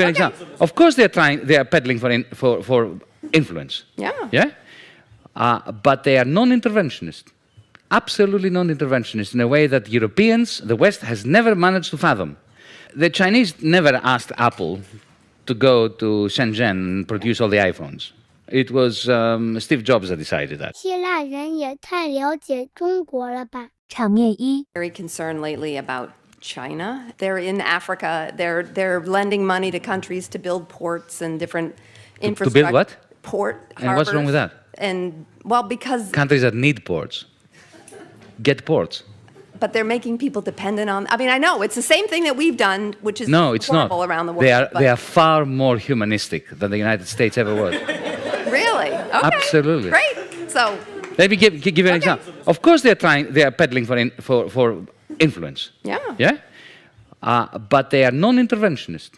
Okay. Of course, they are peddling for influence. Yeah. But they are non-interventionist, absolutely non-interventionist in a way that Europeans, the West, has never managed to fathom. The Chinese never asked Apple to go to Shenzhen and produce all the iPhones. It was Steve Jobs that decided that. 希腊人也太了解中国了吧？场面一， Very concerned lately about China. They're in Africa. They're lending money to countries to build ports and different infrastructure. To build what? Port harbors. And what's wrong with that? And well, because Countries that need ports get ports. but they're making people dependent on. I mean, I know it's the same thing that we've done, which is No, it's not. horrible around the world. They are far more humanistic than the United States ever was. Really? Okay. Absolutely. Great. So. Let me give you an example. Of course, they are peddling for influence. Yeah. But they are non-interventionist,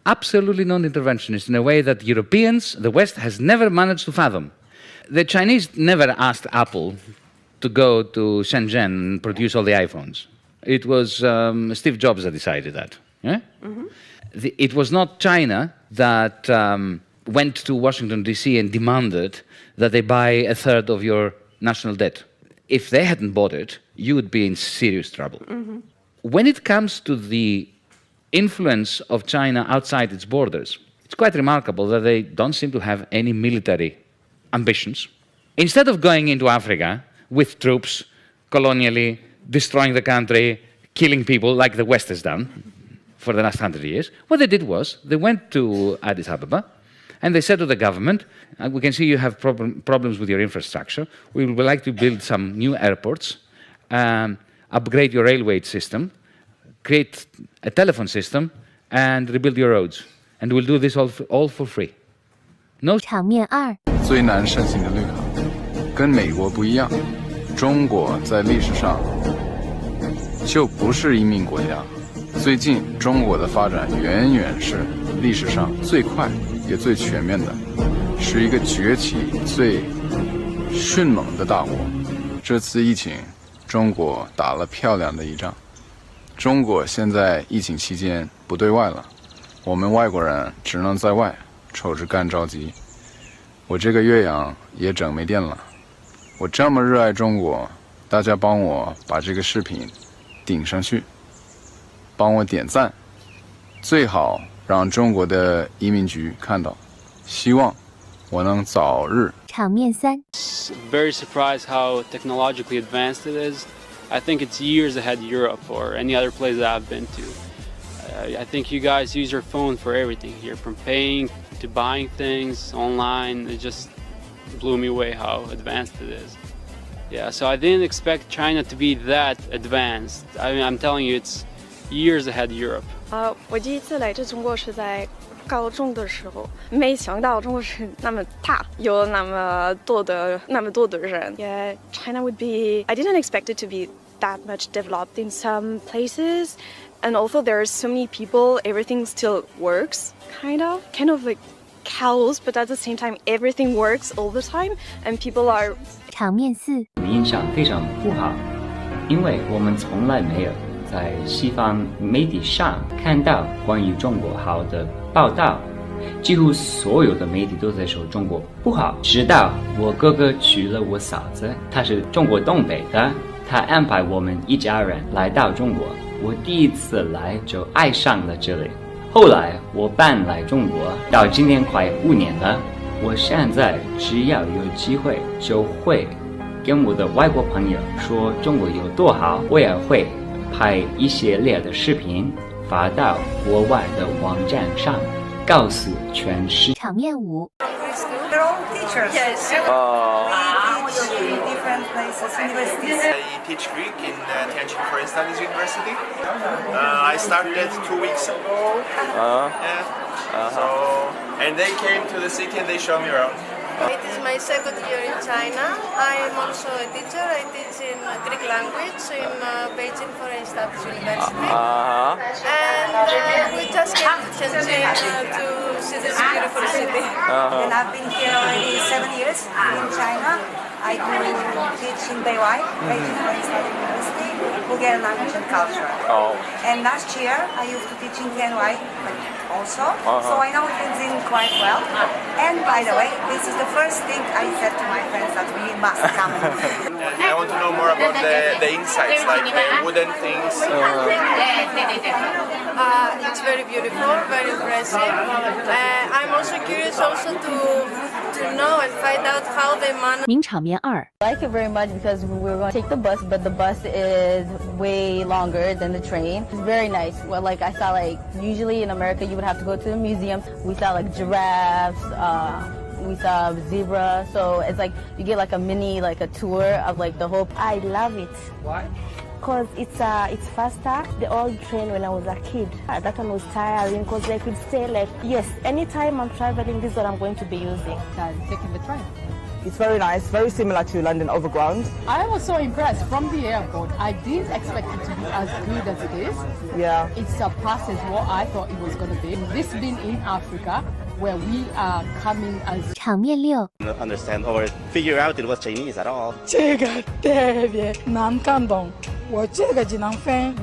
absolutely non-interventionist in a way that Europeans, the West, has never managed to fathom. The Chinese never asked Apple to go to Shenzhen and produce all the iPhones. It was Steve Jobs that decided that. Yeah? Mm-hmm. It was not China that went to Washington, D.C. and demanded that they buy a third of your national debt. If they hadn't bought it, you would be in serious trouble. Mm-hmm. When it comes to the influence of China outside its borders, it's quite remarkable that they don't seem to have any military ambitions. Instead of going into Africa with troops, colonially, destroying the country, killing people like the West has done for the last 100 years, what they did was they went to Addis Ababa and they said to the government, we can see you have problems with your infrastructure. We would like to build some new airports, upgrade your railway system, create a telephone system, and rebuild your roads. And we'll do this all for free. No. 场面二，最难申请的绿卡，跟美国不一样，中国在历史上就不是移民国家。最近中国的发展远远是历史上最快也最全面的，是一个崛起最迅猛的大国。这次疫情，中国打了漂亮的一仗。中国现在疫情期间不对外了，我们外国人只能在外瞅着干着急。我这个岳阳也整没电了。我这么热爱中国，大家帮我把这个视频顶上去，帮我点赞，最好让中国的移民局看到，希望我能早日。场面三， Very surprised how technologically advanced it is. I think it's years ahead of Europe or any other place that I've been to. I think you guys use your phone for everything here, from paying to buying things online. It just blew me away how advanced it is. Yeah, so I didn't expect China to be that advanced. I mean, I'm telling you, it's years ahead of Europe. 我第一次来这中国是在高中的时候，没想到中国是那么大，有那么多的人。Yeah, China would be. I didn't expect it to be that much developed in some places, and also there are so many people. Everything still works, kind of like cows, but at the same time, everything works all the time, and people are. 场面四，印象非常不好，因为我们从来没有在西方媒体上看到关于中国好的报道，几乎所有的媒体都在说中国不好。直到我哥哥娶了我嫂子，他是中国东北的，他安排我们一家人来到中国，我第一次来就爱上了这里。后来我搬来中国，到今年快5年了。我现在只要有机会，就会跟我的外国朋友说中国有多好，我也会拍一系列的视频发到国外的网站上，告诉全世界。场面五， They're all teachers. Yes. We teach different places, universities. I teach Greek in Tianjin Foreign Studies University. I started 2 weeks ago. And they came to the city and they showed me around. It is my second year in China. I am also a teacher. I teach in Greek language in Beijing Foreign Studies University. And we just came to Tianjin to see this beautiful city. And I've been here already 7 years in China. I do teach in Beijing Foreign Studies University. Bulgarian language and culture. Oh. And last year I used to teach in KNY also, so I know Tenzin quite well. And by the way, this is the first thing I said to my friends that we must come. I want to know more about the insides, like the wooden things. It's very beautiful, very impressive. I'm also curious also to know and find out how they manage. 名场面2 I like it very much because we were going to take the bus, but the bus is way longer than the train. It's very nice. Well, like I saw, like usually in America you would have to go to a museum. We saw like giraffes. We saw zebra. So it's like you get like a mini like a tour of like the whole. I love it. Why? Because it's faster. The old train when I was a kid, that one was tiring because I could stay like, yes, anytime I'm traveling, this is what I'm going to be using. Taking the train. It's very nice, very similar to London Overground. I was so impressed from the airport. I didn't expect it to be as good as it is. Yeah. It surpasses what I thought it was going to be. This being in Africa, where we are coming as 场面6 understand or figure out it was Chinese at all. 这个特别难看懂，我这个只能分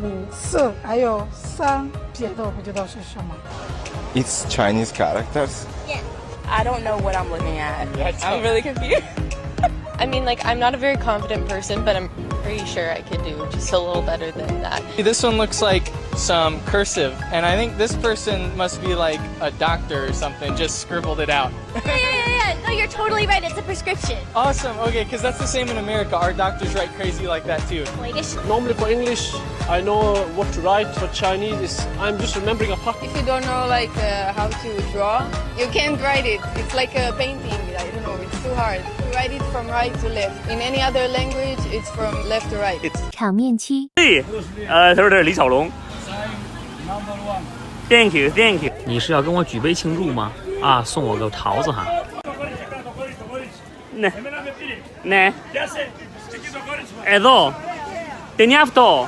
5、4，还有3，别的我不知道是什么。 It's Chinese characters. Yeah. I don't know what I'm looking at. I'm really confused. I mean, like, I'm not a very confident person, but I'm pretty sure I could do just a little better than that. This one looks like some cursive, and I think this person must be like a doctor or something, just scribbled it out. Yeah. No, you're totally right. It's a prescription. Awesome. Okay, because that's the same in America. Our doctors write crazy like that too. Normally for English, I know what to write. For Chinese, I'm just remembering a part. If you don't know like how to draw, you can't write it. It's like a painting. I don't know. It's too hard. You write it from right to left. In any other language, it's from left to right. 场面7他说这是李小龙。Thank you. 你是要跟我举杯庆祝吗？啊，送我个桃子哈。Ne. Εδώ. Δεν είναι αυτό.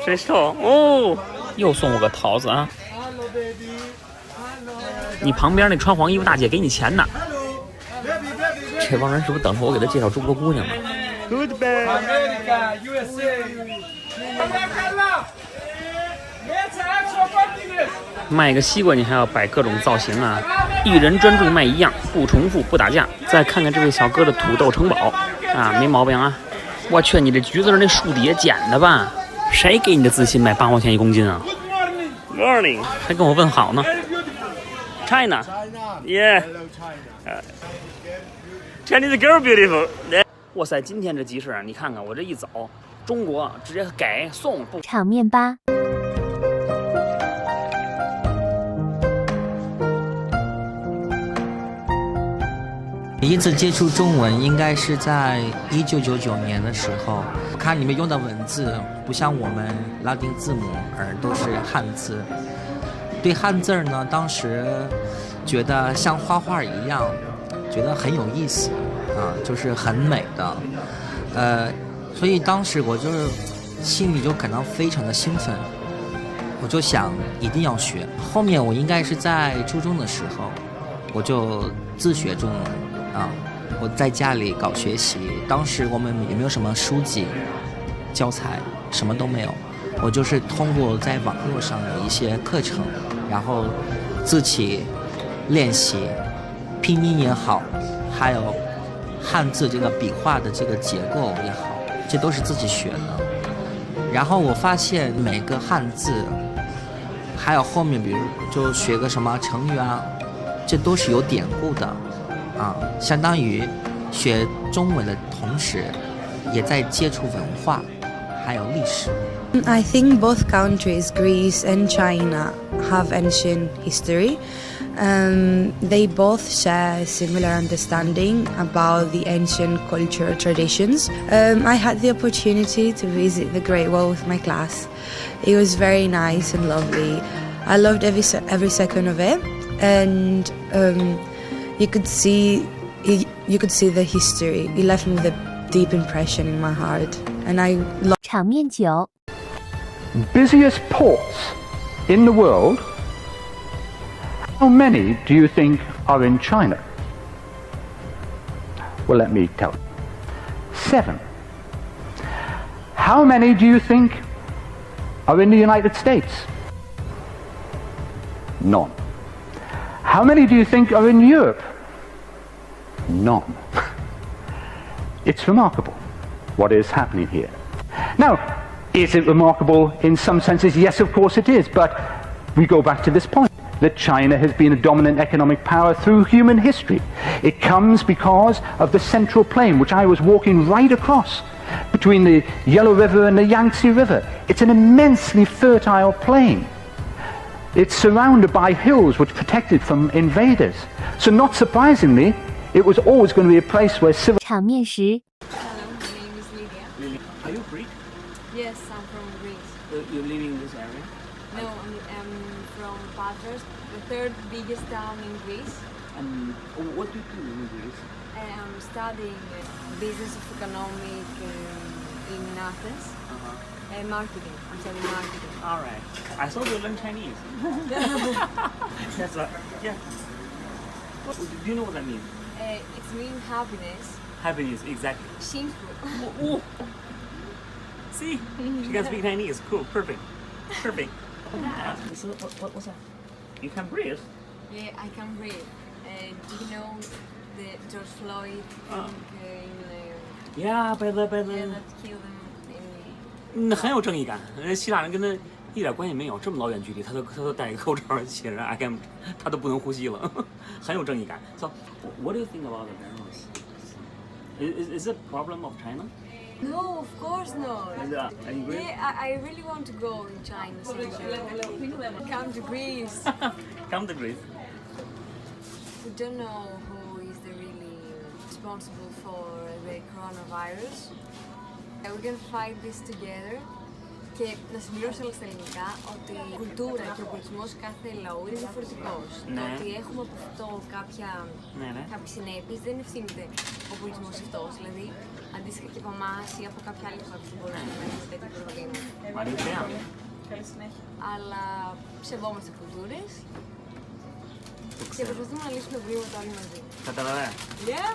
真是哦，又送我个桃子啊！你旁边那穿黄衣服大姐给你钱呢。这帮人是不是等着我给他介绍中国姑娘呢 ？Goodbye. America, USA. 卖个西瓜你还要摆各种造型啊！一人专注卖一样，不重复，不打架。再看看这位小哥的土豆城堡啊，没毛病啊！我去，你这橘子是那树底下捡的吧？谁给你的自信卖8毛钱1公斤啊 ？Good morning， 还跟我问好呢。China, yeah. Chinese girl beautiful. 哇塞，今天这集市，你看看我这一走，中国直接给送不。场面8。第一次接触中文应该是在1999年的时候，看你们用的文字不像我们拉丁字母，而都是汉字。对汉字呢，当时觉得像画画一样，觉得很有意思啊，就是很美的。所以当时我就是心里就感到非常的兴奋，我就想一定要学。后面我应该是在初中的时候，我就自学中文。我在家里搞学习，当时我们也没有什么书籍、教材，什么都没有。我就是通过在网络上的一些课程，然后自己练习，拼音也好，还有汉字这个笔画的这个结构也好，这都是自己学的。然后我发现每个汉字，还有后面比如就学个什么成语啊，这都是有典故的。相当于学中文的同时，也在接触文化，还有历史。I think both countries, Greece and China, have ancient history. They both share similar understanding about the ancient cultural traditions. I had the opportunity to visit the Great Wall with my class. It was very nice and lovely. I loved every second of it, and you could see the history. It left me with a deep impression in my heart, and I love. 场面9。Busiest ports in the world. How many do you think are in China? Well, let me tell you. 7. How many do you think are in the United States? None. How many do you think are in Europe? None. It's remarkable what is happening here. Now, is it remarkable in some senses? Yes, of course it is, but we go back to this point, that China has been a dominant economic power through human history. It comes because of the Central Plain, which I was walking right across, between the Yellow River and the Yangtze River. It's an immensely fertile plain. It's surrounded by hills which protect it from invaders. So not surprisingly, it was always going to be a place where civil... 场面时 Are you Greek? Yes, I'm from Greece. You're living in this area? No, I'm from Patras, the third biggest town in Greece. What do you do in Greece? I'm studying business of economic in Athens. Marketing. I'm studying marketing. All right. I saw you learn Chinese. That's yeah. Do you know what that means? It means happiness. Happiness, exactly. 幸福. Oh. See? She can speak Chinese. Cool. Perfect. Perfect. So, what's that? You can breathe? Yeah, I can breathe. Do you know the George Floyd thing Yeah, by the... that killed them? 很有正义感。希腊人跟他一点关系没有，这么老远距离，他都戴一个口罩，写着 I can， 他都不能呼吸了，很有正义感。So, what do you think about the virus? Is it a problem of China? No, of course not. Are you Greek? Yeah, I really want to go in China someday. Come to Greece. Come to Greece. We don't know who is the really responsible for the coronavirus. We can fight this together. Και να συμπληρώσω στα ελληνικά ότι η κουλτούρα και ο πολιτισμός κάθε λαού είναι διαφορετικός. Το ότι έχουμε από αυτό κάποιες συνέπειες δεν ευθύνεται ο πολιτισμός αυτός. Δηλαδή, αντίστοιχα και από εμάς ή από κάποια άλλη χώρα που μπορεί να έχει τέτοιο προβλήμα. Καλή συνέχεια. Αλλά ψευόμαστε κουλτούρες και προσπαθούμε να λύσουμε προβλήματα όλοι μαζί. Καταλαβαίνω. Yeah.